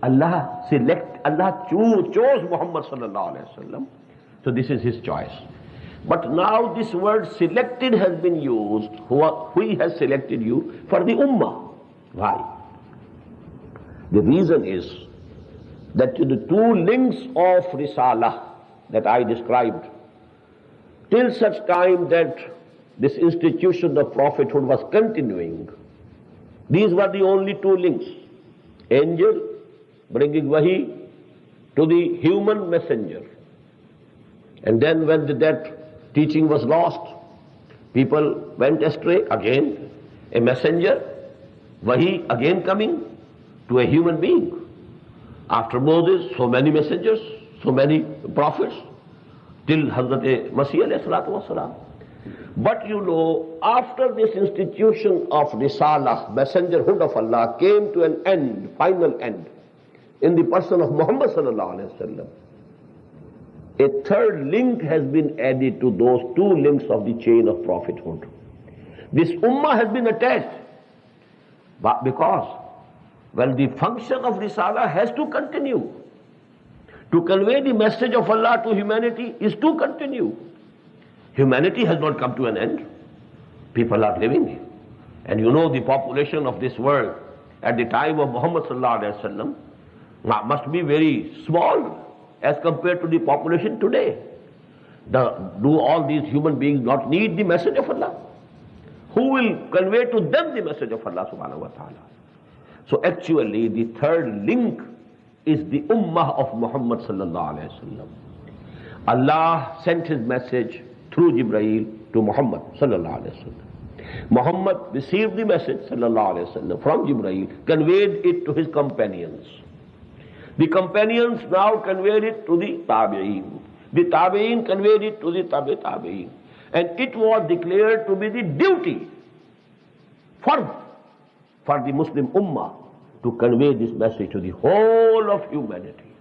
Allah chose Muhammad sallallahu alaihi wasallam. So this is his choice. But now this word selected has been used. Who has selected you? For the ummah. Why? The reason is that the two links of Risalah that I described, till such time that this institution of prophethood was continuing, these were the only two links. Angel bringing wahi to the human messenger. And then when that teaching was lost, people went astray, again a messenger, wahi again coming to a human being. After Moses, so many messengers, so many prophets, till Hazrat Masih alayhi salatu wasalam. But you know, after this institution of Risalah, messengerhood of Allah, came to an end, final end, in the person of Muhammad sallallahu alayhi wasallam, a third link has been added to those two links of the chain of prophethood. This ummah has been attached, but because, well, the function of Risalah has to continue. To convey the message of Allah to humanity is to continue. Humanity has not come to an end. People are living. And you know the population of this world at the time of Muhammad sallallahu alaihi wasallam must be very small as compared to the population today. Do all these human beings not need the message of Allah? Who will convey to them the message of Allah subhanahu wa ta'ala? So actually the third link is the ummah of Muhammad sallallahu alaihi wasallam. Allah sent his message through Jibreel to Muhammad sallallahu alaihi wasallam. Muhammad received the message sallallahu alaihi wasallam from Jibreel, conveyed it to his companions. The companions now conveyed it to the tabi'een. The tabi'een conveyed it to the tabi'een. And it was declared to be the duty for the Muslim ummah to convey this message to the whole of humanity.